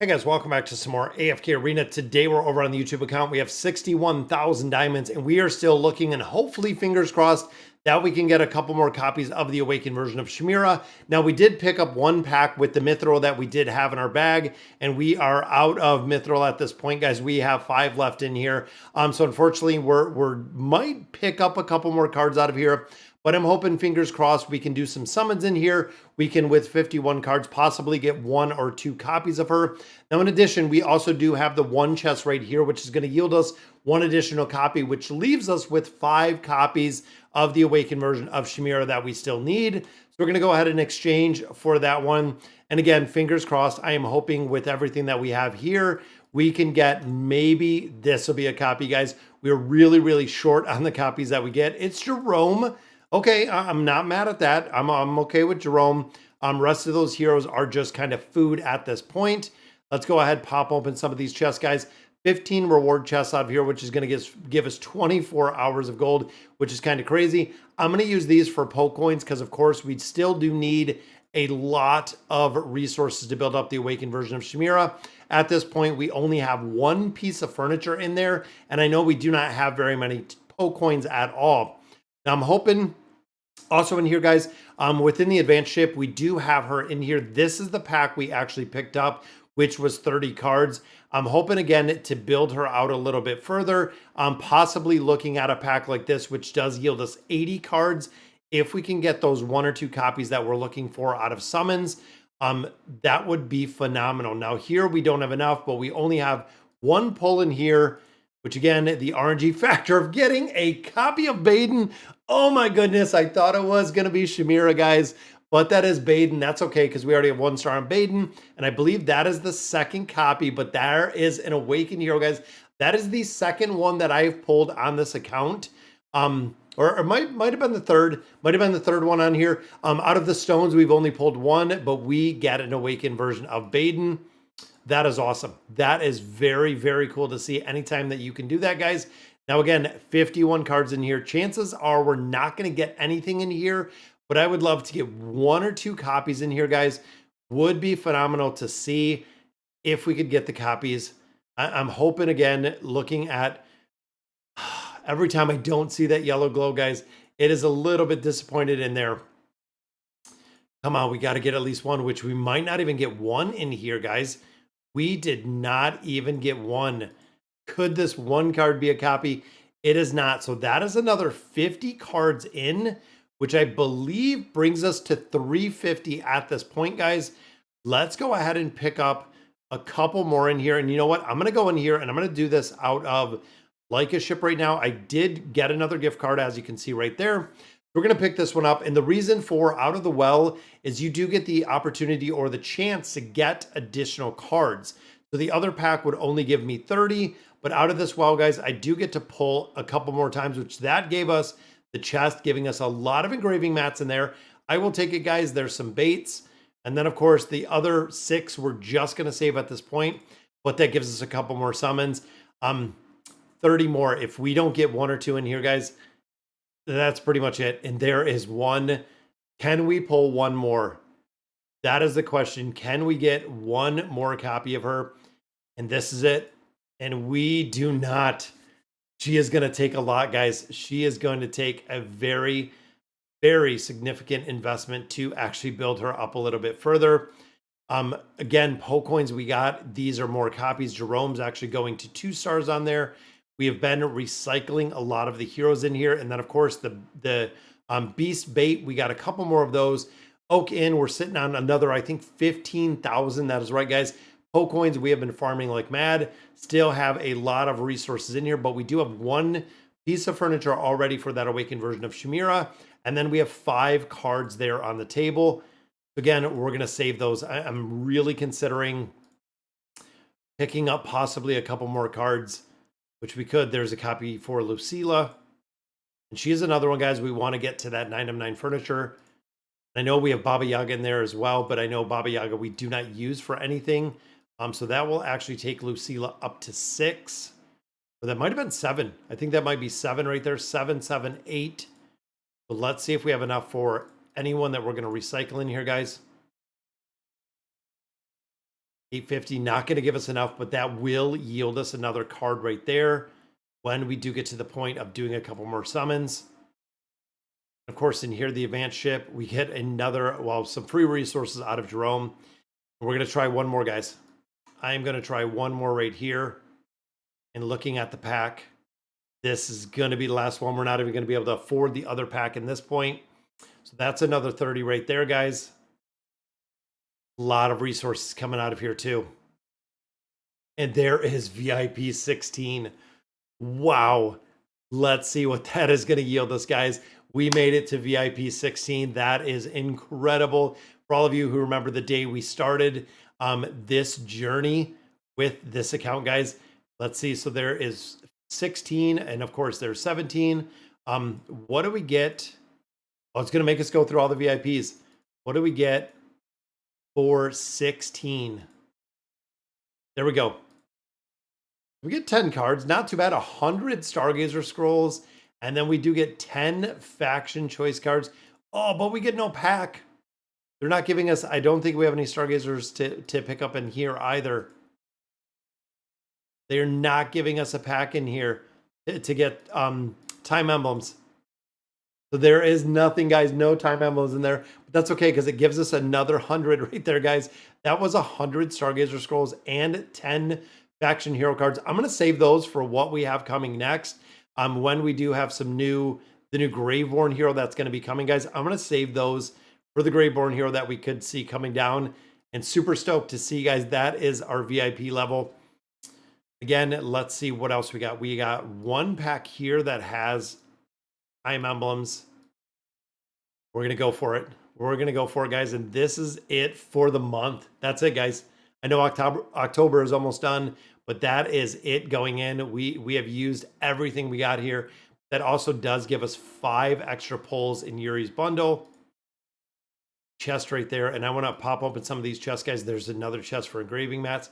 Hey guys, welcome back to some more AFK Arena. Today we're over on the YouTube account. We have 61,000 diamonds and we are still looking, and hopefully fingers crossed that we can get a couple more copies of the awakened version of Shemira. Now we did pick up one pack with the Mithril that we did have in our bag, and we are out of Mithril at this point, guys. We have 5 left in here. So unfortunately we're might pick up a couple more cards out of here. But I'm hoping, fingers crossed, we can do some summons in here. We can, with 51 cards, possibly get 1 or 2 copies of her. Now, in addition, we also do have the one chest right here, which is going to yield us 1 additional copy, which leaves us with 5 copies of the awakened version of Shemira that we still need. So we're going to go ahead and exchange for that one. And again, fingers crossed, I am hoping with everything that we have here, we can get, maybe this will be a copy, guys. We're really, really short on the copies that we get. It's Jerome. Okay, I'm not mad at that. I'm okay with Jerome. Rest of those heroes are just kind of food at this point. Let's go ahead, pop open some of these chests, guys. 15 reward chests out of here, which is going to give us 24 hours of gold, which is kind of crazy. I'm going to use these for poke coins because, of course, we still do need a lot of resources to build up the awakened version of Shemira. At this point, we only have 1 piece of furniture in there, and I know we do not have very many poke coins at all. Now, I'm hoping also in here, guys, within the advanced ship, we do have her in here. This is the pack we actually picked up, which was 30 cards. I'm hoping, again, to build her out a little bit further, possibly looking at a pack like this, which does yield us 80 cards. If we can get those 1 or 2 copies that we're looking for out of summons, that would be phenomenal. Now, here we don't have enough, but we only have 1 pull in here, which, again, the RNG factor of getting a copy of Baden. Oh my goodness, I thought it was going to be Shemira, guys, but that is Baden. That's okay, because we already have 1 star on Baden, and I believe that is the second copy, but there is an awakened hero, guys. That is the second one that I've pulled on this account. Or might have been the third. Might have been the third one on here. Out of the stones, we've only pulled 1, but we get an awakened version of Baden. That is awesome. That is very, very cool to see anytime that you can do that, guys. Now, again, 51 cards in here. Chances are we're not going to get anything in here, but I would love to get 1 or 2 copies in here, guys. Would be phenomenal to see if we could get the copies. I'm hoping, again, looking at every time I don't see that yellow glow, guys, it is a little bit disappointed in there. Come on, we got to get at least 1, which we might not even get 1 in here, guys. We did not even get 1. Could this 1 card be a copy? It is not. So that is another 50 cards in, which I believe brings us to 350 at this point, guys. Let's go ahead and pick up a couple more in here. And you know what? I'm going to go in here and I'm going to do this out of Like a Ship right now. I did get another gift card, as you can see right there. We're going to pick this one up. And the reason for Out of the Well is you do get the opportunity or the chance to get additional cards. So the other pack would only give me 30, but Out of this Well, guys, I do get to pull a couple more times, which that gave us the chest, giving us a lot of engraving mats in there. I will take it, guys. There's some baits. And then, of course, the other 6 we're just going to save at this point, but that gives us a couple more summons. 30 more. If we don't get 1 or 2 in here, guys, that's pretty much it. And there is 1. Can we pull 1 more? That is the question. Can we get 1 more copy of her? And this is it. And we do not. She is going to take a lot, guys. She is going to take a very, very significant investment to actually build her up a little bit further. Again, poke coins we got. These are more copies. Jerome's actually going to 2 stars on there. We have been recycling a lot of the heroes in here. And then, of course, the Beast Bait, we got a couple more of those. Oak Inn, we're sitting on another, I think, 15,000. That is right, guys. Poke coins, we have been farming like mad. Still have a lot of resources in here, but we do have 1 piece of furniture already for that awakened version of Shemira. And then we have 5 cards there on the table. Again, we're going to save those. I'm really considering picking up possibly a couple more cards, which we could. There's a copy for Lucilla. And she is another one, guys. We want to get to that 9 of 9 furniture. I know we have Baba Yaga in there as well, but I know Baba Yaga we do not use for anything. So that will actually take Lucilla up to 6. Or that might have been 7. I think that might be 7 right there. 7, 7, 8. But let's see if we have enough for anyone that we're going to recycle in here, guys. 850, not going to give us enough, but that will yield us another card right there when we do get to the point of doing a couple more summons. Of course, in here, the advanced ship, we get another, well, some free resources out of Jerome. We're going to try one more, guys. I am going to try one more right here. And looking at the pack, this is going to be the last one. We're not even going to be able to afford the other pack in this point. So that's another 30 right there, guys. A lot of resources coming out of here too. And there is VIP 16. Wow. Let's see what that is going to yield us, guys. We made it to VIP 16. That is incredible. For all of you who remember the day we started this journey with this account, guys, let's see. So there is 16, and of course there's 17. What do we get? Oh, it's going to make us go through all the VIPs. What do we get for 16? There we go. We get 10 cards, not too bad. 100 Stargazer scrolls, and then we do get 10 faction choice cards. Oh, but we get no pack. They're not giving us, I don't think we have any Stargazers to pick up in here either. They're not giving us a pack in here to get time emblems. So there is nothing, guys, no time emblems in there. But that's okay, because it gives us another 100 right there, guys. That was 100 Stargazer scrolls and 10 faction hero cards. I'm going to save those for what we have coming next. When we do have the new Graveborn hero that's going to be coming, guys, I'm going to save those for the Graveborn hero that we could see coming down. And super stoked to see, guys, that is our VIP level. Again, let's see what else we got. We got one pack here that has time emblems. We're going to go for it. We're going to go for it, guys. And this is it for the month. That's it, guys. I know October is almost done, but that is it going in. We have used everything we got here. That also does give us 5 extra pulls in Yuri's bundle. Chest right there. And I want to pop open some of these chests, guys. There's another chest for engraving mats.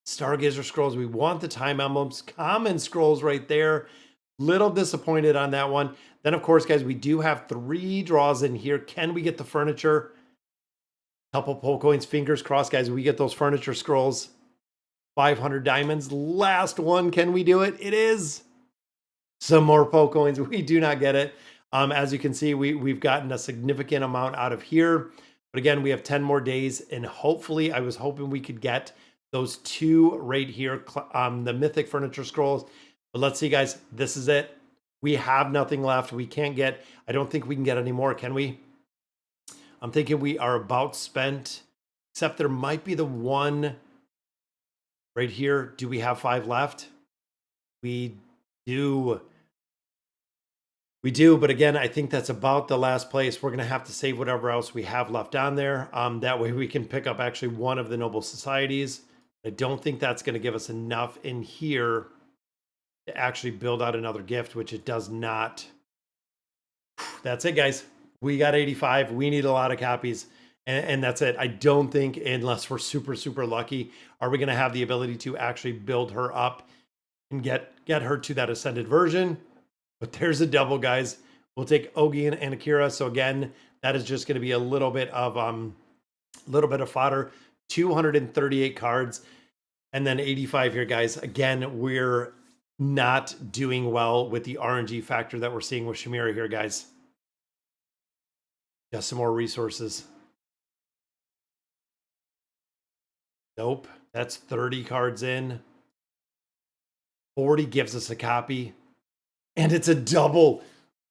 Stargazer scrolls. We want the time emblems. Common scrolls right there. Little disappointed on that one. Then, of course, guys, we do have 3 draws in here. Can we get the furniture? Couple pull coins. Fingers crossed, guys. We get those furniture scrolls. 500 diamonds. Last one. Can we do it? It is. Some more pull coins. We do not get it. As you can see, we've gotten a significant amount out of here. But again, we have 10 more days. And hopefully, I was hoping we could get those 2 right here, the mythic furniture scrolls. But let's see, guys, this is it. We have nothing left. We can't get, I don't think we can get any more, can we? I'm thinking we are about spent, except there might be the one right here. Do we have 5 left? We do. We do, but again, I think that's about the last place. We're going to have to save whatever else we have left on there. That way we can pick up actually one of the noble societies. I don't think that's going to give us enough in here to actually build out another gift, which it does not. That's it, guys. We got 85. We need a lot of copies, and that's it. I don't think, unless we're super, super lucky, are we going to have the ability to actually build her up and get her to that ascended version. But there's a double, guys. We'll take Ogi and Akira. So again, that is just going to be a little bit of fodder. 238 cards, and then 85 here, guys. Again, we're not doing well with the RNG factor that we're seeing with Shemira here, guys. Just some more resources. Nope. That's 30 cards in. 40 gives us a copy. And it's a double.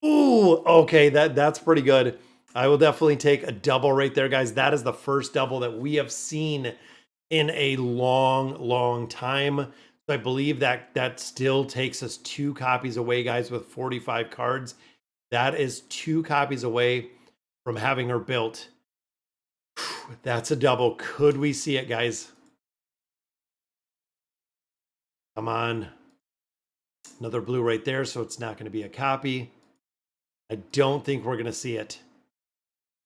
Ooh, okay, that's pretty good. I will definitely take a double right there, guys. That is the first double that we have seen in a long, long time. So I believe that still takes us 2 copies away, guys, with 45 cards. That is 2 copies away from having her built. That's a double. Could we see it, guys? Come on. Another blue right there, so it's not going to be a copy. I don't think we're going to see it.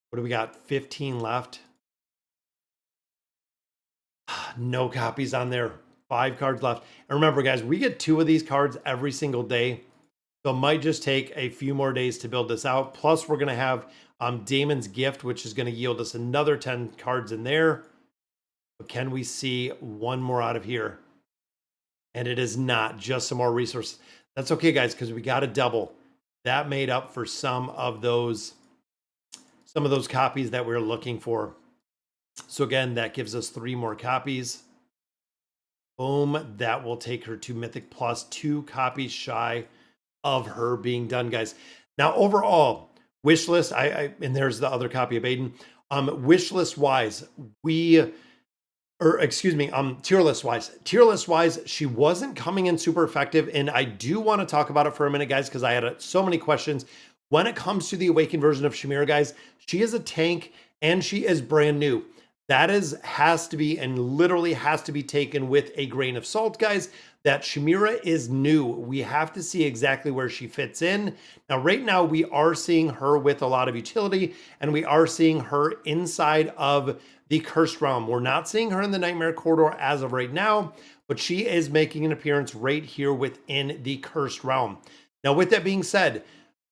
What do we got? 15 left. No copies on there. 5 cards left. And remember, guys, we get 2 of these cards every single day. So it might just take a few more days to build this out. Plus, we're going to have Damon's Gift, which is going to yield us another 10 cards in there. But can we see one more out of here? And it is not just some more resources. That's okay, guys, because we got a double. That made up for some of those copies that we are looking for. So again, that gives us 3 more copies. Boom, that will take her to Mythic Plus, 2 copies shy of her being done, guys. Now, overall, wish list, and there's the other copy of Aiden. Wish list wise, tier list wise, she wasn't coming in super effective. And I do want to talk about it for a minute, guys, because I had so many questions. When it comes to the awakened version of Shemira, guys, she is a tank and she is brand new. That has to be, and literally has to be taken with a grain of salt, guys. That Shemira is new. We have to see exactly where she fits in. Now, right now, we are seeing her with a lot of utility, and we are seeing her inside of the Cursed Realm. We're not seeing her in the Nightmare Corridor as of right now, but she is making an appearance right here within the Cursed Realm. Now, with that being said,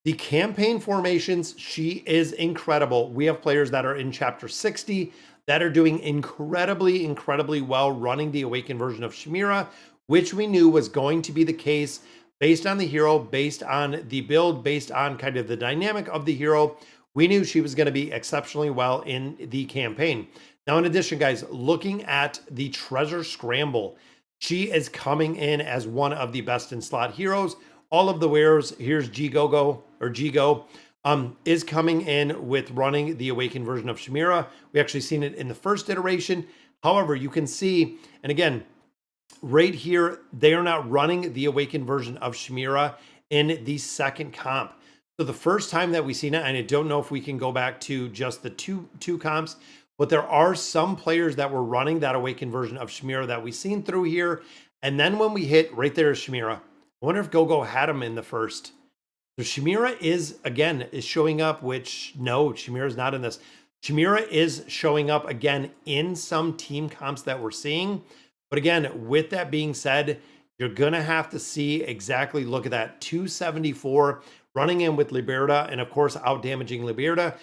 the campaign formations, she is incredible. We have players that are in Chapter 60 that are doing incredibly well running the Awakened version of Shemira, which we knew was going to be the case based on the hero, based on the build, based on kind of the dynamic of the hero. We knew she was going to be exceptionally well in the campaign. Now, in addition, guys, looking at the Treasure Scramble, she is coming in as one of the best in slot heroes. All of the wearers, here's G-Go, is coming in with running the Awakened version of Shemira. We actually seen it in the first iteration. However, you can see, and again, right here, they are not running the Awakened version of Shemira in the second comp. So the first time that we seen it, and I don't know if we can go back to just the two comps, but there are some players that were running that Awakened version of Shemira that we seen through here. And then when we hit, right there is Shemira. I wonder if Go-Go had him in the first. So Shemira is showing up, which no, Shemira is not in this. Shemira is showing up again in some team comps that we're seeing. But again, with that being said, you're going to have to see exactly, look at that, 274 running in with Liberta, and of course, out damaging Liberta.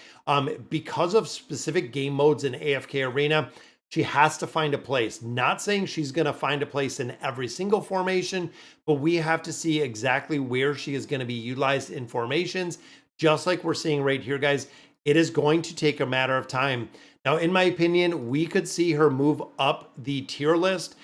Because of specific game modes in AFK Arena, she has to find a place. Not saying she's going to find a place in every single formation, but we have to see exactly where she is going to be utilized in formations, just like we're seeing right here, guys. It is going to take a matter of time. Now, in my opinion, we could see her move up the tier list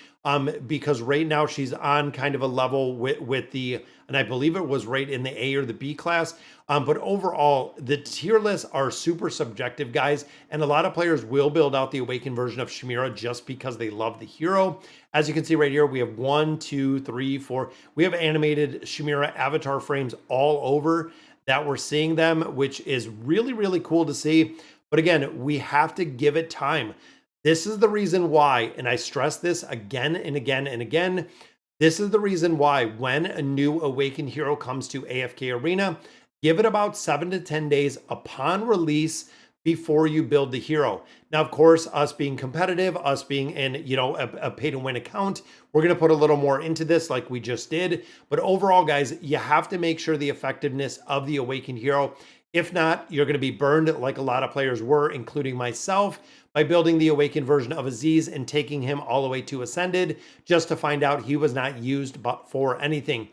because right now she's on kind of a level with the, and I believe it was right in the A or the B class. But overall, the tier lists are super subjective, guys. And a lot of players will build out the Awakened version of Shemira just because they love the hero. As you can see right here, we have 1, 2, 3, 4. We have animated Shemira avatar frames all over that we're seeing them, which is really cool to see. But again, we have to give it time. This is the reason why, and I stress this again and again and again, this is the reason why when a new Awakened hero comes to AFK Arena, give it about 7 to 10 days upon release before you build the hero. Now, of course, us being competitive, us being in, a pay to win account, we're going to put a little more into this like we just did. But overall, guys, you have to make sure the effectiveness of the Awakened hero. If not, you're going to be burned like a lot of players were, including myself, by building the Awakened version of Aziz and taking him all the way to Ascended just to find out he was not used but for anything.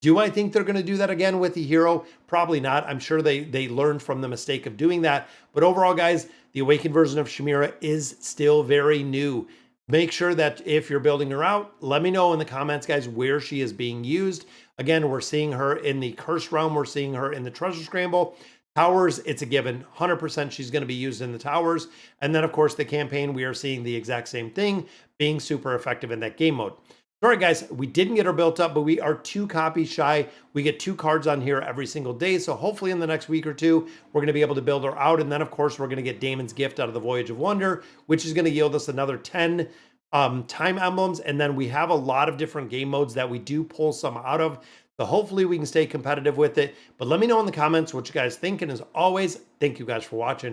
Do I think they're going to do that again with the hero? Probably not. I'm sure they learned from the mistake of doing that. But overall, guys, the Awakened version of Shemira is still very new. Make sure that if you're building her out, let me know in the comments, guys, where she is being used. Again, we're seeing her in the Cursed Realm. We're seeing her in the Treasure Scramble. Towers, it's a given. 100% she's going to be used in the towers. And then, of course, the campaign, we are seeing the exact same thing, being super effective in that game mode. All right, guys, we didn't get her built up, but we are 2 copies shy. We get 2 cards on here every single day. So hopefully in the next week or 2, we're going to be able to build her out. And then, of course, we're going to get Damon's Gift out of the Voyage of Wonder, which is going to yield us another 10 time emblems. And then we have a lot of different game modes that we do pull some out of. So hopefully we can stay competitive with it. But let me know in the comments what you guys think. And as always, thank you guys for watching.